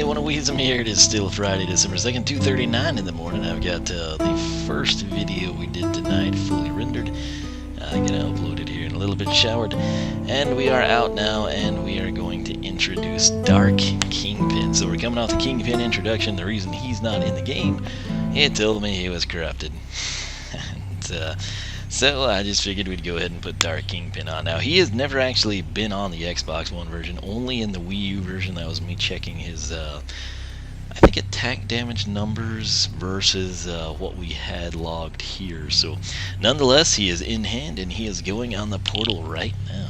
One of Wisdom here. It is still Friday, December 2nd, 2:39 in the morning. I've got the first video we did tonight fully rendered. Gonna upload it here in a little bit, showered. And we are out now, and we are going to introduce Dark Kingpin. So we're coming off the Kingpin introduction. The reason he's not in the game, he told me he was corrupted. And, so I just figured we'd go ahead and put Dark Kingpin on. Now, he has never actually been on the Xbox One version, only in the Wii U version. That was me checking his, I think, attack damage numbers versus what we had logged here. So, nonetheless, he is in hand, and he is going on the portal right now.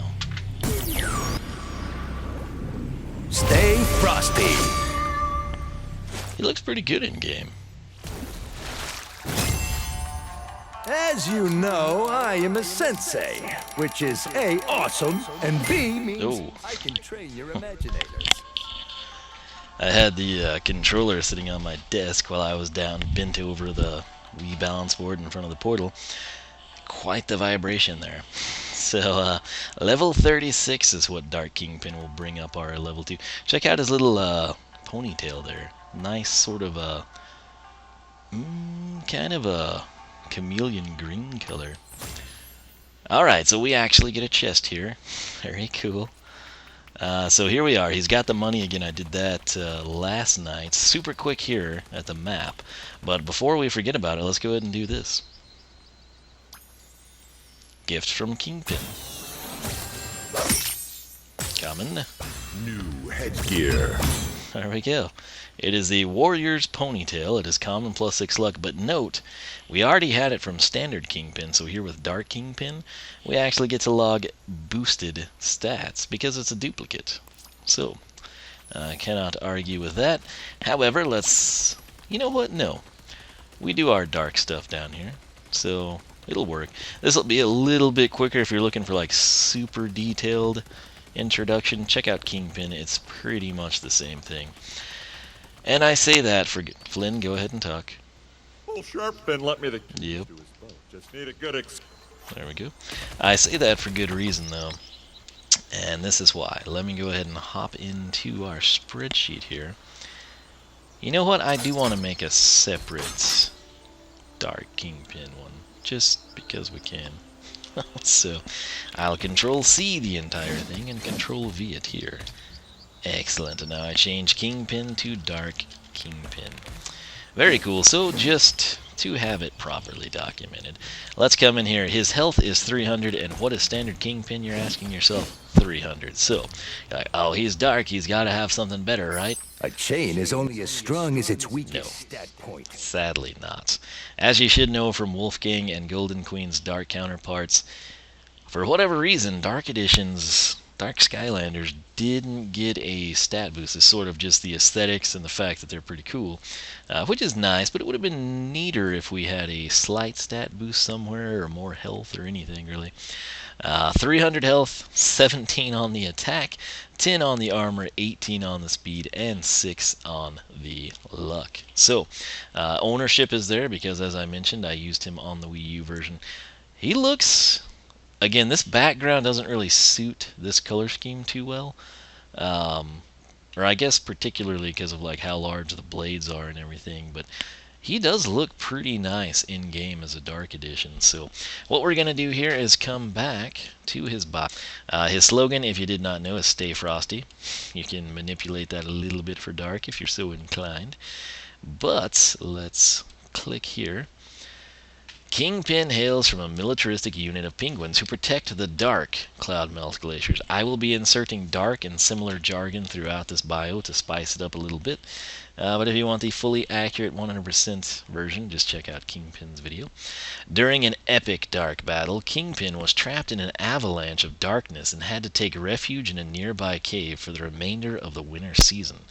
Stay frosty. He looks pretty good in game. As you know, I am a sensei, which is A, awesome, and B, means I can train your Imaginators. I had the controller sitting on my desk while I was down, bent over the Wii balance board in front of the portal. Quite the vibration there. So, level 36 is what Dark Kingpin will bring up our level 2. Check out his little ponytail there. Nice sort of a... kind of a... chameleon green color. Alright, so we actually get a chest here. Very cool. So here we are. He's got the money again. I did that last night. Super quick here at the map. But before we forget about it, let's go ahead and do this. Gift from Kingpin. Common. New headgear. There we go. It is the Warrior's Ponytail. It is common plus 6 luck, but note, we already had it from standard Kingpin, so here with Dark Kingpin, we actually get to log boosted stats, because it's a duplicate. So, I cannot argue with that. However, let's... You know what? No. We do our dark stuff down here, so it'll work. This will be a little bit quicker if you're looking for, like, super detailed introduction. Check out Kingpin. It's pretty much the same thing. And I say that for... Flynn, go ahead and talk. Well, Sharp Ben let me the Yep. to his boat. Just need a good There we go. I say that for good reason, though. And this is why. Let me go ahead and hop into our spreadsheet here. You know what? I do want to make a separate Dark Kingpin one. Just because we can. So, I'll Control-C the entire thing and Control-V it here. Excellent, and now I change Kingpin to Dark Kingpin. Very cool, so just to have it properly documented, let's come in here. His health is 300, and what is standard Kingpin, you're asking yourself? 300. So, you're like, oh, he's dark, he's got to have something better, right? A chain is only as strong as its weakest stat point. Sadly not. As you should know from Wolfgang and Golden Queen's dark counterparts, for whatever reason, Dark Editions... Dark Skylanders didn't get a stat boost. It's sort of just the aesthetics and the fact that they're pretty cool, which is nice, but it would have been neater if we had a slight stat boost somewhere, or more health, or anything, really. 300 health, 17 on the attack, 10 on the armor, 18 on the speed, and 6 on the luck. So, ownership is there because, as I mentioned, I used him on the Wii U version. He looks... Again, this background doesn't really suit this color scheme too well. Or I guess particularly because of like how large the blades are and everything. But he does look pretty nice in-game as a Dark Edition. So what we're going to do here is come back to his bot. His slogan, if you did not know, is Stay Frosty. You can manipulate that a little bit for Dark if you're so inclined. But let's click here. Kingpin hails from a militaristic unit of penguins who protect the dark Cloudmelt glaciers. I will be inserting dark and similar jargon throughout this bio to spice it up a little bit. But if you want the fully accurate 100% version, just check out Kingpin's video. During an epic dark battle, Kingpin was trapped in an avalanche of darkness and had to take refuge in a nearby cave for the remainder of the winter season.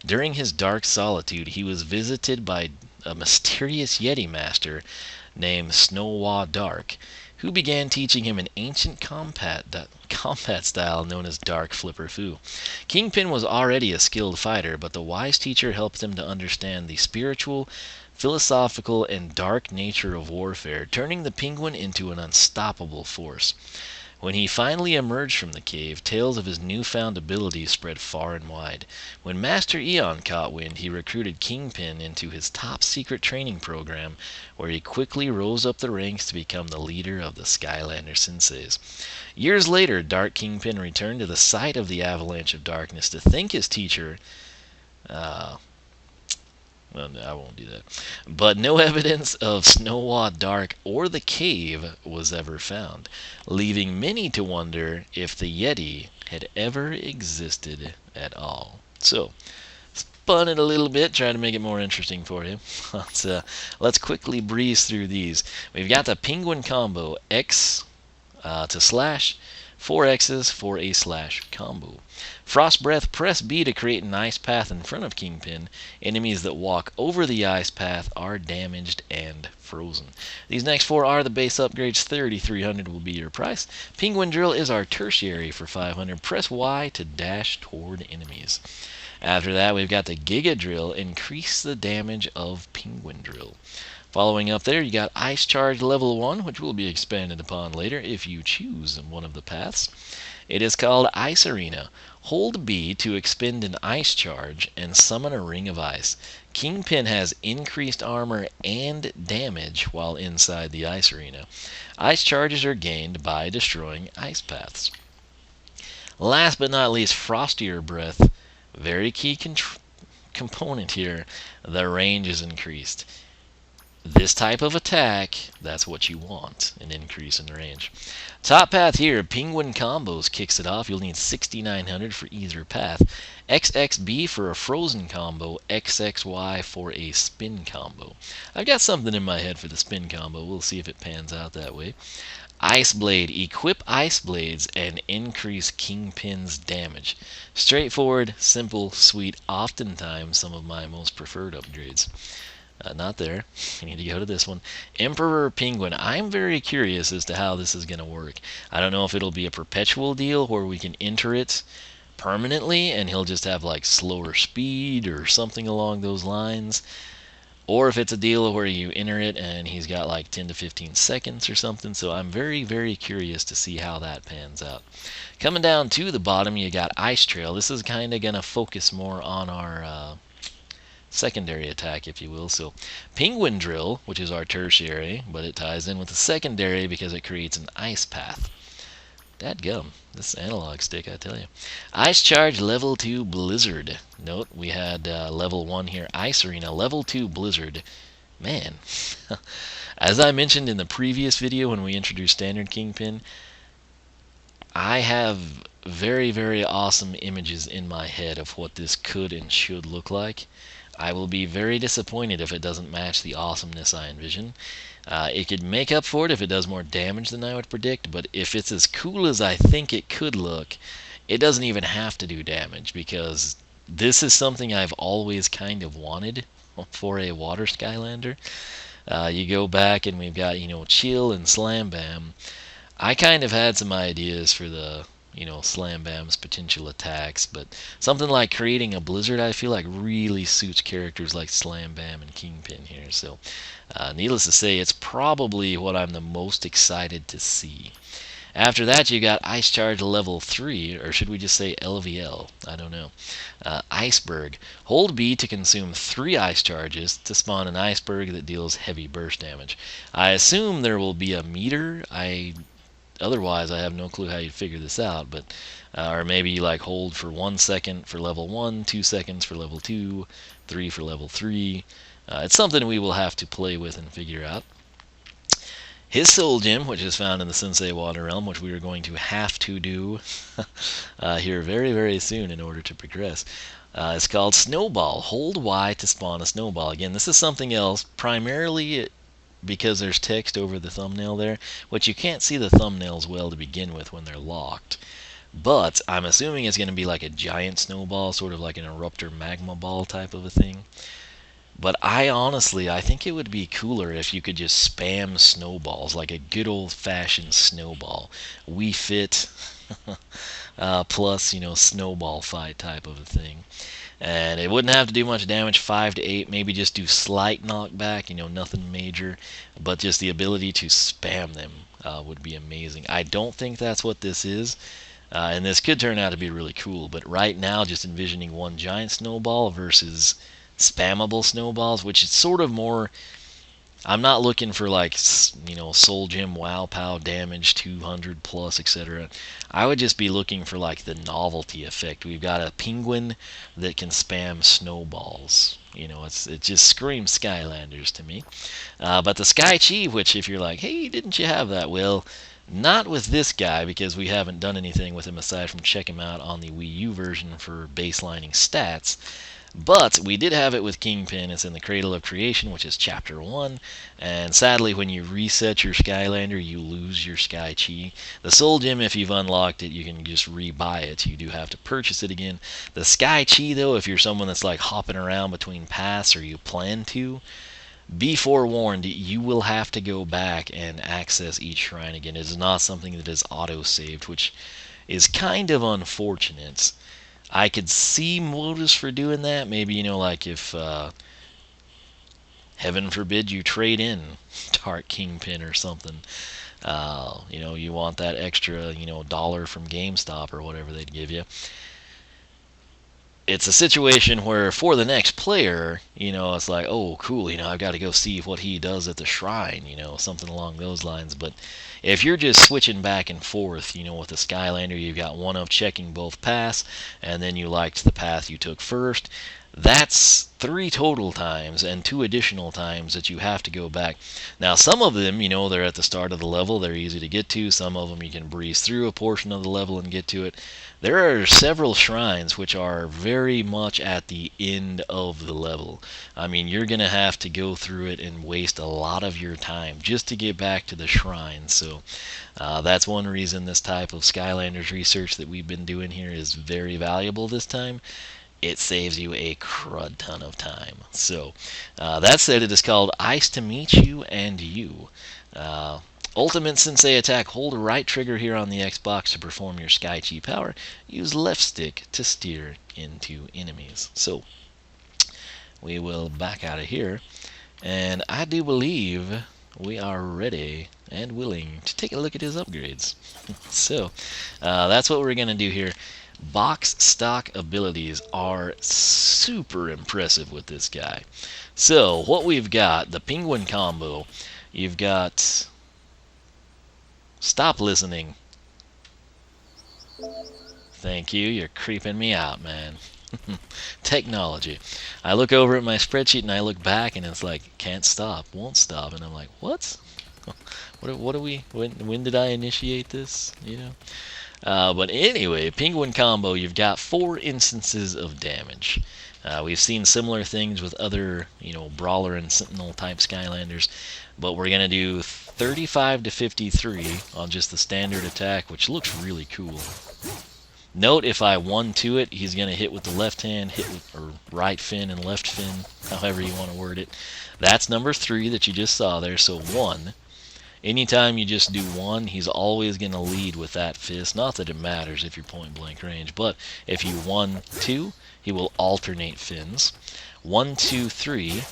During his dark solitude, he was visited by a mysterious Yeti master named Snowa Dark, who began teaching him an ancient combat style known as Dark Flipper Fu. Kingpin was already a skilled fighter, but the wise teacher helped him to understand the spiritual, philosophical, and dark nature of warfare, turning the penguin into an unstoppable force. When he finally emerged from the cave, tales of his newfound abilities spread far and wide. When Master Eon caught wind, he recruited Kingpin into his top-secret training program, where he quickly rose up the ranks to become the leader of the Skylander Senseis. Years later, Dark Kingpin returned to the site of the Avalanche of Darkness to thank his teacher. Well, I won't do that. But no evidence of Snow-Wha Dark or the cave was ever found, leaving many to wonder if the Yeti had ever existed at all. So, spun it a little bit, trying to make it more interesting for you. Let's quickly breeze through these. We've got the Penguin combo, X to slash, 4 X's for a slash combo. Frost Breath, press B to create an ice path in front of Kingpin. Enemies that walk over the ice path are damaged and frozen. These next 4 are the base upgrades. 3,300 will be your price. Penguin Drill is our tertiary for 500. Press Y to dash toward enemies. After that, we've got the Giga Drill, increase the damage of Penguin Drill. Following up there, you got Ice Charge level 1, which will be expanded upon later if you choose one of the paths. It is called Ice Arena. Hold B to expend an Ice Charge and summon a Ring of Ice. Kingpin has increased armor and damage while inside the Ice Arena. Ice Charges are gained by destroying ice paths. Last but not least, Frostier Breath. Very key component here. The range is increased. This type of attack, that's what you want, an increase in range. Top path here, Penguin Combos kicks it off. You'll need 6,900 for either path. XXB for a frozen combo, XXY for a spin combo. I've got something in my head for the spin combo. We'll see if it pans out that way. Ice Blade, equip Ice Blades and increase Kingpin's damage. Straightforward, simple, sweet, oftentimes some of my most preferred upgrades. Not there. You need to go to this one. Emperor Penguin. I'm very curious as to how this is going to work. I don't know if it'll be a perpetual deal where we can enter it permanently and he'll just have like slower speed or something along those lines. Or if it's a deal where you enter it and he's got like 10 to 15 seconds or something. So I'm very, very curious to see how that pans out. Coming down to the bottom, you got Ice Trail. This is kind of going to focus more on our secondary attack, if you will. So Penguin Drill, which is our tertiary, but it ties in with the secondary because it creates an ice path. Dadgum, this analog stick, I tell you. Ice Charge level 2 Blizzard. Note, we had level 1 here, Ice Arena. Level 2 Blizzard. Man, as I mentioned in the previous video when we introduced Standard Kingpin, I have very, very awesome images in my head of what this could and should look like. I will be very disappointed if it doesn't match the awesomeness I envision. It could make up for it if it does more damage than I would predict, but if it's as cool as I think it could look, it doesn't even have to do damage, because this is something I've always kind of wanted for a water Skylander. You go back and we've got, Chill and Slam Bam. I kind of had some ideas for the Slam Bam's potential attacks, but something like creating a blizzard I feel like really suits characters like Slam Bam and Kingpin here. So needless to say, it's probably what I'm the most excited to see. After that, you got Ice Charge level 3, or should we just say LVL? I don't know. Iceberg. Hold B to consume 3 Ice Charges to spawn an iceberg that deals heavy burst damage. I assume there will be a meter. Otherwise, I have no clue how you'd figure this out, but or maybe you like hold for 1 second for level 1, 2 seconds for level 2, 3 for level 3. It's something we will have to play with and figure out. His Soul Gem, which is found in the Sensei Water Realm, which we are going to have to do here very, very soon in order to progress. It's called Snowball. Hold Y to spawn a snowball. Again, this is something else, primarily because there's text over the thumbnail there, which you can't see the thumbnails well to begin with when they're locked. But I'm assuming it's going to be like a giant snowball, sort of like an eruptor magma ball type of a thing. But I think it would be cooler if you could just spam snowballs, like a good old-fashioned snowball. Wii Fit plus, snowball fight type of a thing. And it wouldn't have to do much damage, 5 to 8, maybe just do slight knockback, nothing major, but just the ability to spam them. would be amazing. I don't think that's what this is. And this could turn out to be really cool, but right now just envisioning one giant snowball versus spammable snowballs, which is sort of more, I'm not looking for like, Soul Gem Wow Pow damage 200 plus, etc. I would just be looking for like the novelty effect. We've got a penguin that can spam snowballs. It just screams Skylanders to me. But the Sky Chi, which if you're like, hey, didn't you have that? Well, not with this guy, because we haven't done anything with him aside from check him out on the Wii U version for baselining stats. But we did have it with Kingpin. It's in the Cradle of Creation, which is Chapter 1. And sadly, when you reset your Skylander, you lose your Sky Chi. The Soul Gem, if you've unlocked it, you can just rebuy it. You do have to purchase it again. The Sky Chi, though, if you're someone that's like hopping around between paths, or you plan to, be forewarned, you will have to go back and access each shrine again. It is not something that is auto-saved, which is kind of unfortunate. I could see motives for doing that. Maybe, like if, heaven forbid, you trade in Dark Kingpin or something. You want that extra, dollar from GameStop or whatever they'd give you. It's a situation where for the next player, it's like, oh, cool, I've got to go see what he does at the shrine, something along those lines. But if you're just switching back and forth, with the Skylander, you've got one of checking both paths, and then you liked the path you took first. That's 3 total times and 2 additional times that you have to go back. Now, some of them, they're at the start of the level. They're easy to get to. Some of them you can breeze through a portion of the level and get to it. There are several shrines which are very much at the end of the level. I mean, you're going to have to go through it and waste a lot of your time just to get back to the shrine. So that's one reason this type of Skylanders research that we've been doing here is very valuable this time. It saves you a crud ton of time. So, that said, it is called Ice to Meet You and You. Ultimate Sensei attack. Hold right trigger here on the Xbox to perform your Sky Chi power. Use left stick to steer into enemies. So, we will back out of here. And I do believe we are ready and willing to take a look at his upgrades. So, that's what we're going to do here. Box stock abilities are super impressive with this guy. So, what we've got, the penguin combo, you've got... Stop listening. Thank you, you're creeping me out, man. Technology. I look over at my spreadsheet and I look back and it's like, can't stop, won't stop. And I'm like, what? What are we, when did I initiate this, But anyway, penguin combo, you've got 4 instances of damage. We've seen similar things with other, brawler and sentinel type Skylanders, but we're going to do 35 to 53 on just the standard attack, which looks really cool. Note if I 1-2 it, he's going to hit with the left hand, hit with or right fin and left fin, however you want to word it. That's number 3 that you just saw there, so 1. Anytime you just do 1, he's always going to lead with that fist. Not that it matters if you're point blank range, but if you 1-2, he will alternate fins. 1, 2, 3.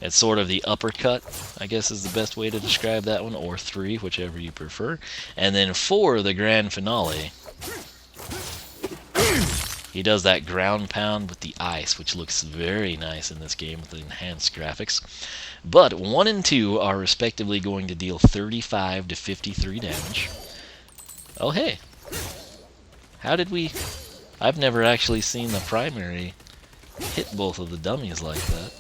It's sort of the uppercut, I guess is the best way to describe that one, or 3, whichever you prefer. And then 4, the grand finale. He does that ground pound with the ice, which looks very nice in this game with the enhanced graphics. But 1 and 2 are respectively going to deal 35 to 53 damage. Oh, hey. How did we... I've never actually seen the primary hit both of the dummies like that.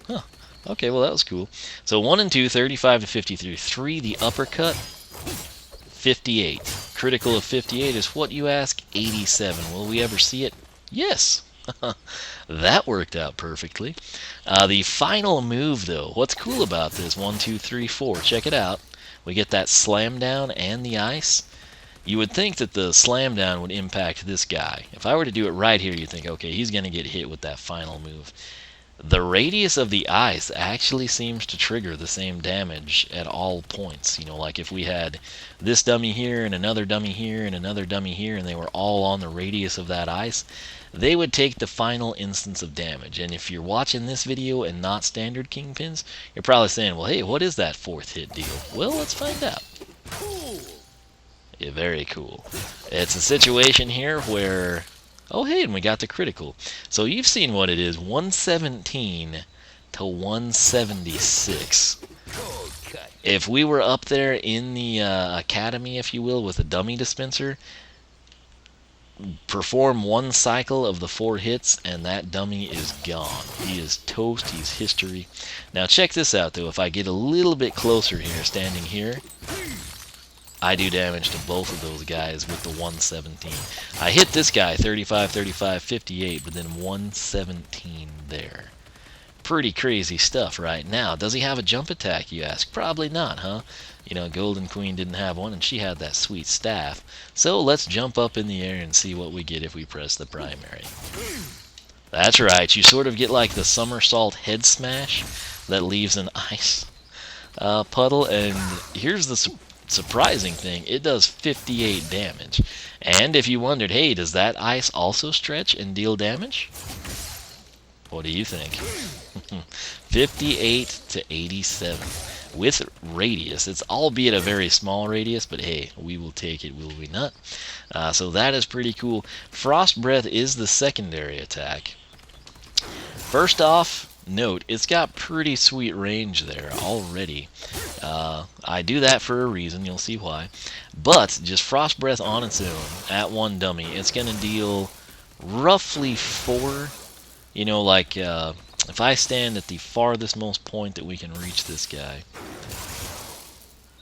Huh. Okay, well, that was cool. So 1 and 2, 35 to 53. 3, the uppercut, 58. Critical of 58 is what you ask? 87. Will we ever see it? Yes. That worked out perfectly. The final move, though, what's cool about this? 1, 2, 3, 4. Check it out. We get that slam down and the ice. You would think that the slam down would impact this guy. If I were to do it right here, you'd think, okay, he's going to get hit with that final move. The radius of the ice actually seems to trigger the same damage at all points. You know, like if we had this dummy here and another dummy here and another dummy here, and they were all on the radius of that ice, they would take the final instance of damage. And if you're watching this video and not standard kingpins, you're probably saying, well, hey, what is that fourth hit deal? Well, let's find out. Yeah, very cool. It's a situation here where... Oh, hey, and we got the critical. So you've seen what it is, 117 to 176. If we were up there in the academy, if you will, with a dummy dispenser, perform one cycle of the 4 hits, and that dummy is gone. He is toast, he's history. Now check this out, though. If I get a little bit closer here, standing here, I do damage to both of those guys with the 117. I hit this guy 35, 35, 58, but then 117 there. Pretty crazy stuff right now. Does he have a jump attack, you ask? Probably not, huh? You know, Golden Queen didn't have one, and she had that sweet staff. So let's jump up in the air and see what we get if we press the primary. That's right, you sort of get like the somersault head smash that leaves an ice puddle, and here's the surprising thing, it does 58 damage. And if you wondered, hey, does that ice also stretch and deal damage? What do you think? 58 to 87 with radius. It's albeit a very small radius, but hey, we will take it, will we not? So that is pretty cool. Frost Breath is the secondary attack. First off, note, it's got pretty sweet range there already. I do that for a reason, you'll see why. But just Frost Breath on its own, at one dummy, it's going to deal roughly 4. You know, like, if I stand at the farthest most point that we can reach this guy.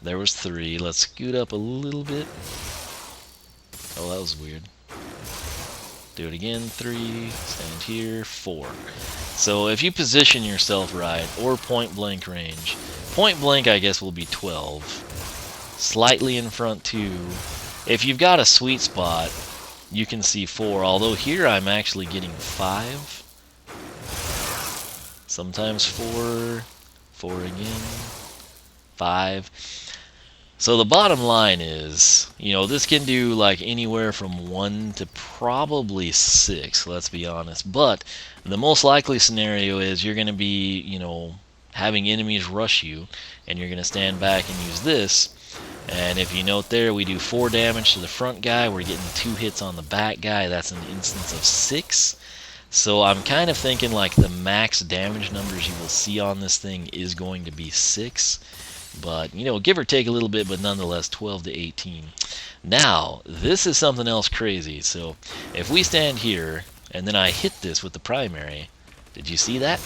There was 3. Let's scoot up a little bit. Oh, that was weird. Do it again, 3, stand here, 4. So if you position yourself right, or point blank range, point blank I guess will be 12. Slightly in front 2. If you've got a sweet spot, you can see 4, although here I'm actually getting 5. Sometimes 4, 4 again, 5. So the bottom line is, you know, this can do like anywhere from 1 to probably 6, let's be honest. But the most likely scenario is you're going to be, you know, having enemies rush you, and you're going to stand back and use this. And if you note there, we do 4 damage to the front guy. We're getting 2 hits on the back guy. That's an instance of 6. So I'm kind of thinking like the max damage numbers you will see on this thing is going to be 6. But, you know, give or take a little bit, but nonetheless 12 to 18. Now, this is something else crazy. So if we stand here, and then I hit this with the primary, did you see that?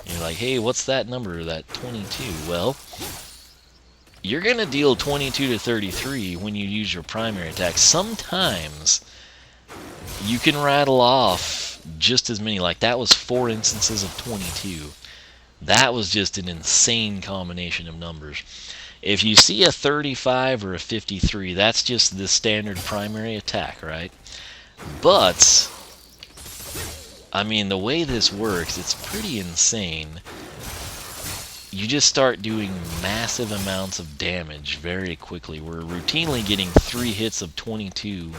You're like, hey, what's that number, that 22? Well, you're going to deal 22 to 33 when you use your primary attack. Sometimes you can rattle off just as many. Like, that was 4 instances of 22. That was just an insane combination of numbers. If you see a 35 or a 53, that's just the standard primary attack, right? But, I mean, the way this works, it's pretty insane. You just start doing massive amounts of damage very quickly. We're routinely getting 3 hits of 22.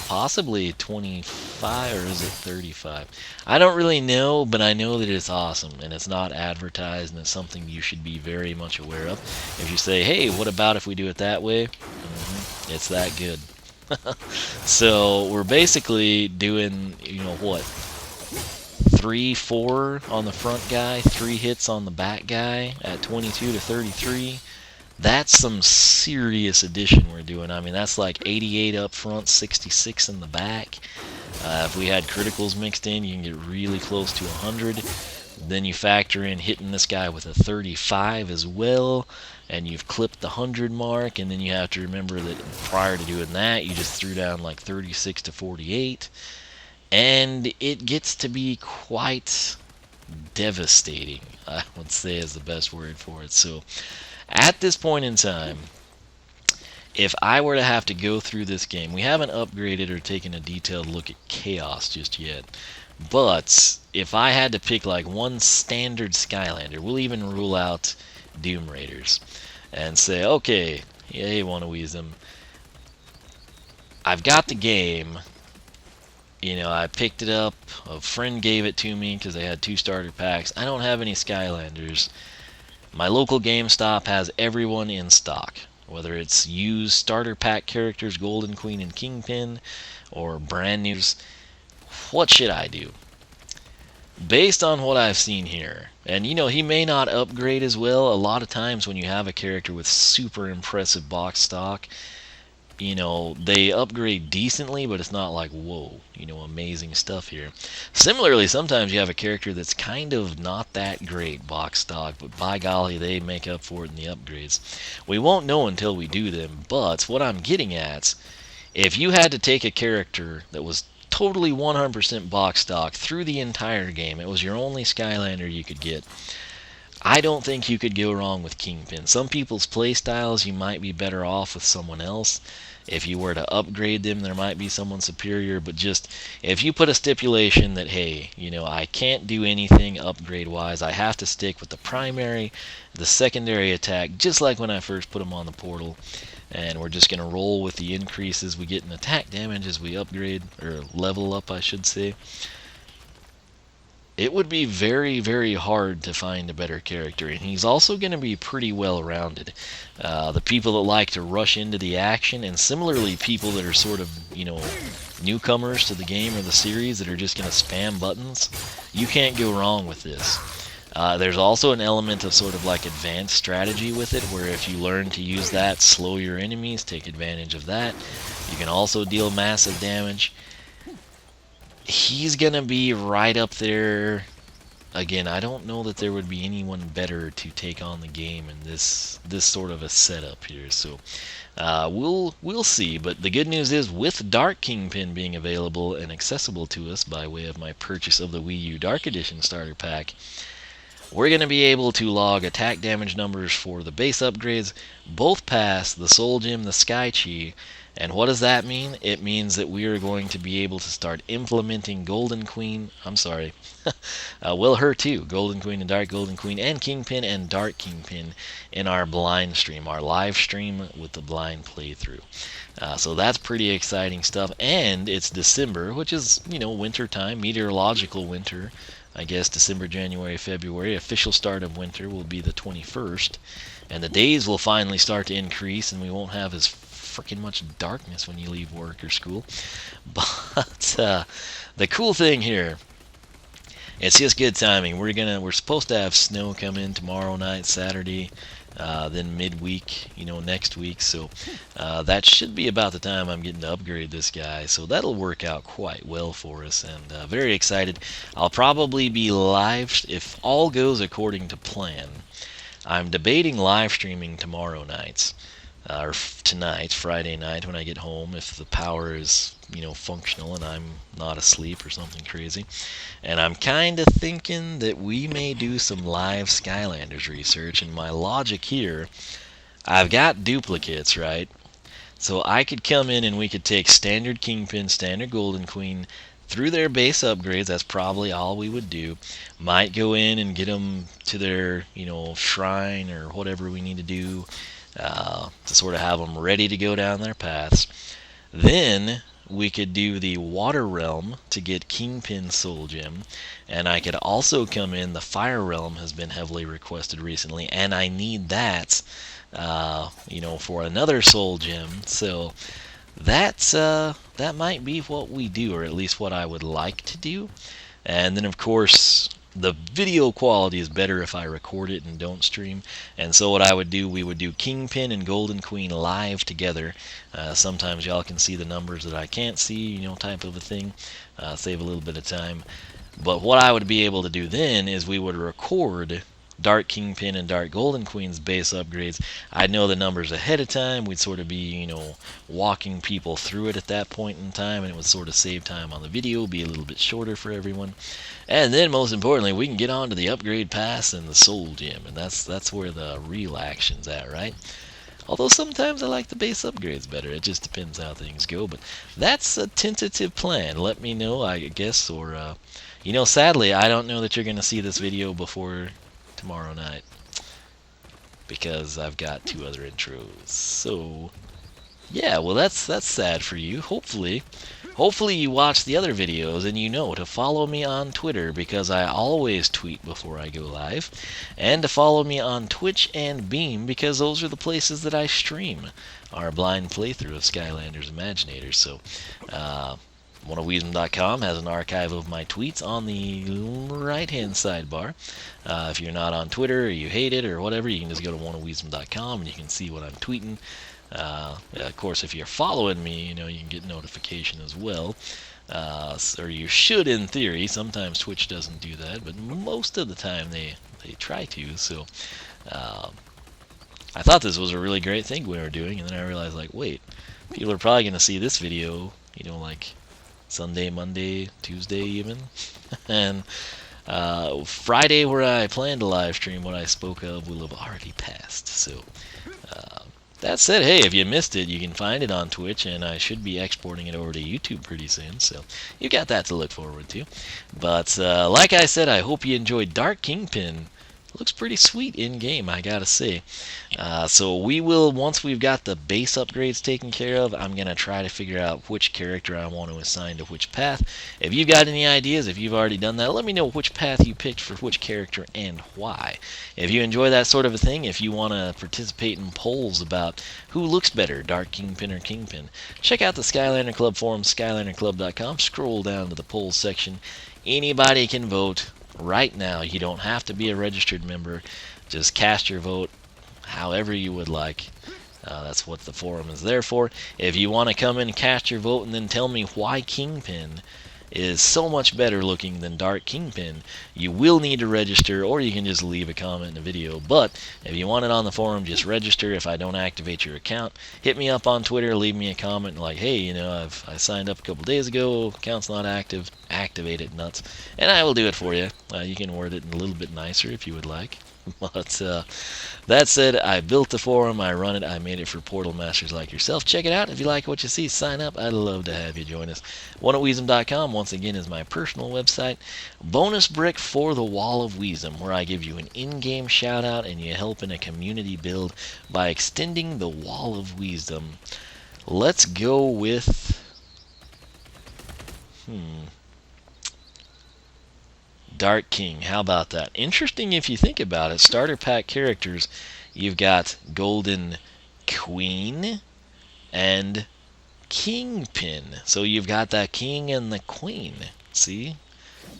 Possibly 25, or is it 35? I don't really know, but I know that it's awesome, and it's not advertised, and it's something you should be very much aware of. If you say, hey, what about if we do it that way? It's that good. So we're basically doing, you know what, 3, 4 on the front guy, 3 hits on the back guy at 22 to 33. That's some serious addition we're doing. I mean, that's like 88 up front, 66 in the back. If we had criticals mixed in, you can get really close to 100. Then you factor in hitting this guy with a 35 as well, and you've clipped the 100 mark. And then you have to remember that prior to doing that, you just threw down like 36 to 48. And it gets to be quite devastating, I would say is the best word for it. So at this point in time, if I were to have to go through this game, we haven't upgraded or taken a detailed look at Chaos just yet, But if I had to pick like one standard Skylander, we'll even rule out Doom Raiders and say, okay, yay, one of Wiisdom. I've got the game. You know, I picked it up. A friend gave it to me because they had 2 starter packs. I don't have any Skylanders. My local GameStop has everyone in stock. Whether it's used starter pack characters, Golden Queen and Kingpin, or brand news. What should I do? Based on what I've seen here, and you know, he may not upgrade as well. A lot of times when you have a character with super impressive box stock, you know, they upgrade decently, but it's not like, whoa, you know, amazing stuff here. Similarly, sometimes you have a character that's kind of not that great box stock, but by golly, they make up for it in the upgrades. We won't know until we do them, but what I'm getting at, if you had to take a character that was totally 100% box stock through the entire game, it was your only Skylander you could get, I don't think you could go wrong with Kingpin. Some people's playstyles, you might be better off with someone else. If you were to upgrade them, there might be someone superior, but just if you put a stipulation that, hey, you know, I can't do anything upgrade-wise, I have to stick with the primary, the secondary attack, just like when I first put them on the portal, and we're just going to roll with the increases we get in attack damage as we upgrade, or level up, I should say. It would be very, very hard to find a better character, and he's also going to be pretty well-rounded. The people that like to rush into the action, and similarly people that are sort of, you know, newcomers to the game or the series that are just going to spam buttons, you can't go wrong with this. There's also an element of sort of like advanced strategy with it, where if you learn to use that, slow your enemies, take advantage of that. You can also deal massive damage. He's going to be right up there. Again, I don't know that there would be anyone better to take on the game in this sort of a setup here. So we'll see. But the good news is, with Dark Kingpin being available and accessible to us by way of my purchase of the Wii U Dark Edition starter pack, we're going to be able to log attack damage numbers for the base upgrades, both past the Soul Gem, the Sky Chi. And what does that mean? It means that we are going to be able to start implementing Golden Queen, well, her too, Golden Queen and Dark Golden Queen, and Kingpin and Dark Kingpin in our blind stream, our live stream with the blind playthrough. So that's pretty exciting stuff, and it's December, which is, you know, winter time, meteorological winter. I guess December, January, February. Official start of winter will be the 21st, and the days will finally start to increase, and we won't have as freaking much darkness when you leave work or school. But the cool thing here, it's just good timing. We're supposed to have snow come in tomorrow night, Saturday, then midweek, you know, next week. So that should be about the time I'm getting to upgrade this guy. So that'll work out quite well for us, and very excited. I'll probably be live, if all goes according to plan. I'm debating live streaming tomorrow nights. Or tonight, Friday night, when I get home, if the power is, you know, functional and I'm not asleep or something crazy. And I'm kind of thinking that we may do some live Skylanders research, and my logic here, I've got duplicates, right? So I could come in and we could take standard Kingpin, standard Golden Queen, through their base upgrades. That's probably all we would do. Might go in and get them to their, you know, shrine or whatever we need to do, to sort of have them ready to go down their paths. Then we could do the Water Realm to get Kingpin Soul Gem, and I could also come in, the Fire Realm has been heavily requested recently, and I need that, you know, for another Soul Gem. So that's that might be what we do, or at least what I would like to do. And then of course, the video quality is better if I record it and don't stream. And so what I would do, we would do Kingpin and Golden Queen live together. Sometimes y'all can see the numbers that I can't see, you know, type of a thing. Save a little bit of time. But what I would be able to do then is we would record Dark Kingpin and Dark Golden Queen's base upgrades. I'd know the numbers ahead of time. We'd sort of be, you know, walking people through it at that point in time, and it would sort of save time on the video, be a little bit shorter for everyone. And then, most importantly, we can get on to the upgrade pass and the Soul Gem, and that's where the real action's at, right? Although sometimes I like the base upgrades better. It just depends how things go. But that's a tentative plan. Let me know, I guess, or You know, sadly, I don't know that you're going to see this video before tomorrow night, because I've got 2 other intros. So, yeah, well, that's sad for you. Hopefully you watch the other videos and you know to follow me on Twitter, because I always tweet before I go live, and to follow me on Twitch and Beam, because those are the places that I stream our blind playthrough of Skylanders Imaginators. So, oneofwiisdom.com has an archive of my tweets on the right-hand sidebar. If you're not on Twitter or you hate it or whatever, you can just go to oneofwiisdom.com and you can see what I'm tweeting. Of course, if you're following me, you know, you can get notification as well. Or you should, in theory. Sometimes Twitch doesn't do that, but most of the time they try to. So I thought this was a really great thing we were doing, and then I realized, like, wait, people are probably going to see this video, you know, like Sunday, Monday, Tuesday even. And Friday, where I planned to live stream, what I spoke of will have already passed. So that said, hey, if you missed it, you can find it on Twitch, and I should be exporting it over to YouTube pretty soon, so you got that to look forward to. But like I said, I hope you enjoyed Dark Kingpin. Looks pretty sweet in-game, I gotta say. So we will, once we've got the base upgrades taken care of, I'm going to try to figure out which character I want to assign to which path. If you've got any ideas, if you've already done that, let me know which path you picked for which character and why. If you enjoy that sort of a thing, if you want to participate in polls about who looks better, Dark Kingpin or Kingpin, check out the Skylander Club forum, skylanderclub.com, scroll down to the polls section. Anybody can vote. Right now, you don't have to be a registered member. Just cast your vote however you would like. That's what the forum is there for. If you want to come in and cast your vote and then tell me why Kingpin is so much better looking than Dark Kingpin, you will need to register, or you can just leave a comment in the video. But if you want it on the forum, just register. If I don't activate your account, hit me up on Twitter, leave me a comment like, hey, you know, I signed up a couple days ago, account's not active, activate it, nuts, and I will do it for you. You can word it a little bit nicer if you would like. But that said, I built the forum, I run it, I made it for Portal Masters like yourself. Check it out. If you like what you see, sign up. I'd love to have you join us. oneofwiisdom.com, once again, is my personal website. Bonus brick for the Wall of Wisdom, where I give you an in-game shout-out and you help in a community build by extending the Wall of Wisdom. Let's go with... Dark King, how about that? Interesting if you think about it. Starter pack characters, you've got Golden Queen and Kingpin. So you've got that king and the queen. See?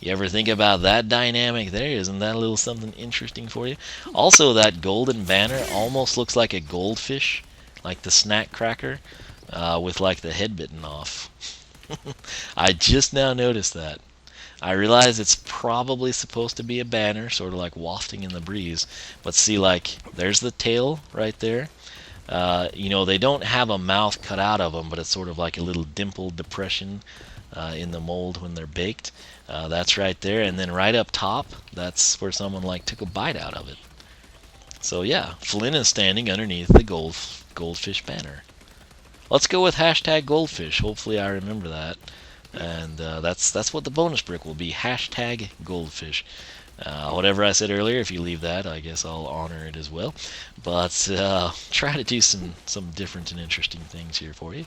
You ever think about that dynamic there? Isn't that a little something interesting for you? Also, that golden banner almost looks like a goldfish, like the snack cracker, with like the head bitten off. I just now noticed that. I realize it's probably supposed to be a banner, sort of like wafting in the breeze. But see, like, there's the tail right there. You know, they don't have a mouth cut out of them, but it's sort of like a little dimpled depression in the mold when they're baked. That's right there. And then right up top, that's where someone, like, took a bite out of it. So, yeah, Flynn is standing underneath the goldfish banner. Let's go with hashtag goldfish. Hopefully I remember that. And that's what the bonus brick will be, hashtag goldfish. Whatever I said earlier, if you leave that, I guess I'll honor it as well. But try to do some different and interesting things here for you.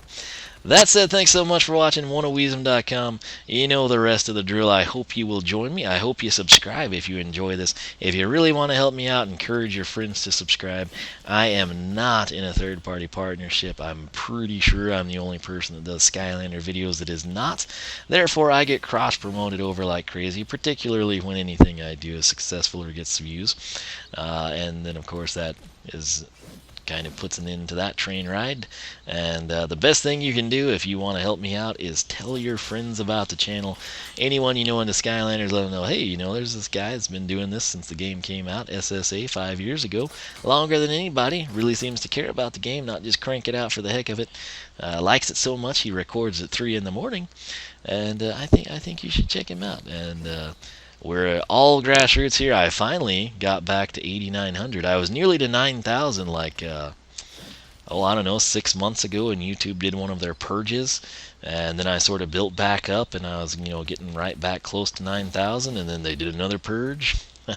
That said, thanks so much for watching oneofwiisdom.com. You know the rest of the drill. I hope you will join me. I hope you subscribe if you enjoy this. If you really want to help me out, encourage your friends to subscribe. I am not in a third-party partnership. I'm pretty sure I'm the only person that does Skylander videos that is not. Therefore, I get cross-promoted over like crazy, particularly when anything I do is successful or gets views. And then, of course, that is kind of puts an end to that train ride. And the best thing you can do if you want to help me out is tell your friends about the channel. Anyone you know into Skylanders, let them know, hey, you know, there's this guy that's been doing this since the game came out, SSA, 5 years ago, longer than anybody, really seems to care about the game, not just crank it out for the heck of it. Likes it so much he records at 3 in the morning, and I think you should check him out. And we're all grassroots here. I finally got back to 8,900. I was nearly to 9,000 like I don't know, 6 months ago, and YouTube did one of their purges, and then I sort of built back up, and I was, getting right back close to 9,000, and then they did another purge,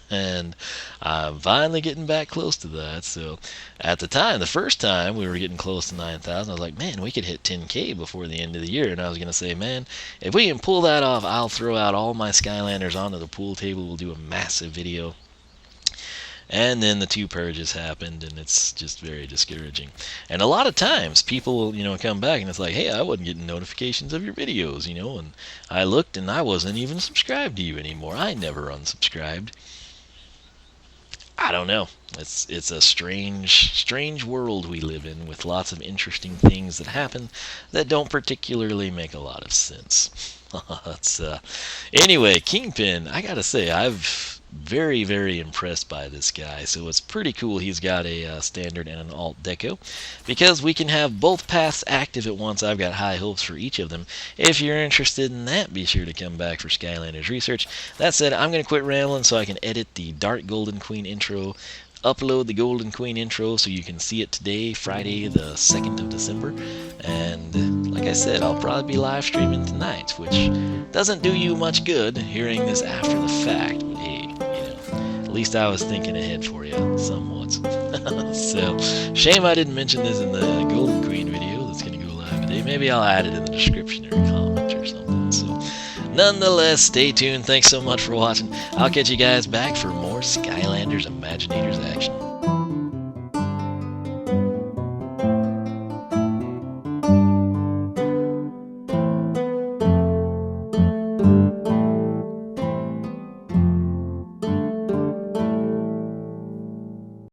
and I'm finally getting back close to that. So at the time, the first time we were getting close to 9,000, I was like, man, we could hit 10K before the end of the year, and I was going to say, man, if we can pull that off, I'll throw out all my Skylanders onto the pool table, we'll do a massive video. And then the 2 purges happened, and it's just very discouraging. And a lot of times, people will, come back, and it's like, hey, I wasn't getting notifications of your videos, and I looked, and I wasn't even subscribed to you anymore. I never unsubscribed. I don't know. It's a strange world we live in, with lots of interesting things that happen that don't particularly make a lot of sense. Anyway, Kingpin, I gotta say, I've very, very impressed by this guy. So it's pretty cool he's got a standard and an alt deco, because we can have both paths active at once. I've got high hopes for each of them. If you're interested in that, be sure to come back for Skylanders research. That said, I'm going to quit rambling so I can edit the Dark Golden Queen intro, upload the Golden Queen intro so you can see it today, Friday the 2nd of December. And like I said, I'll probably be live streaming tonight, which doesn't do you much good hearing this after the fact, but hey, at least I was thinking ahead for you somewhat. So, shame I didn't mention this in the Golden Queen video that's going to go live today. Maybe I'll add it in the description or comment or something. So, nonetheless, stay tuned. Thanks so much for watching. I'll catch you guys back for more Skylanders Imaginators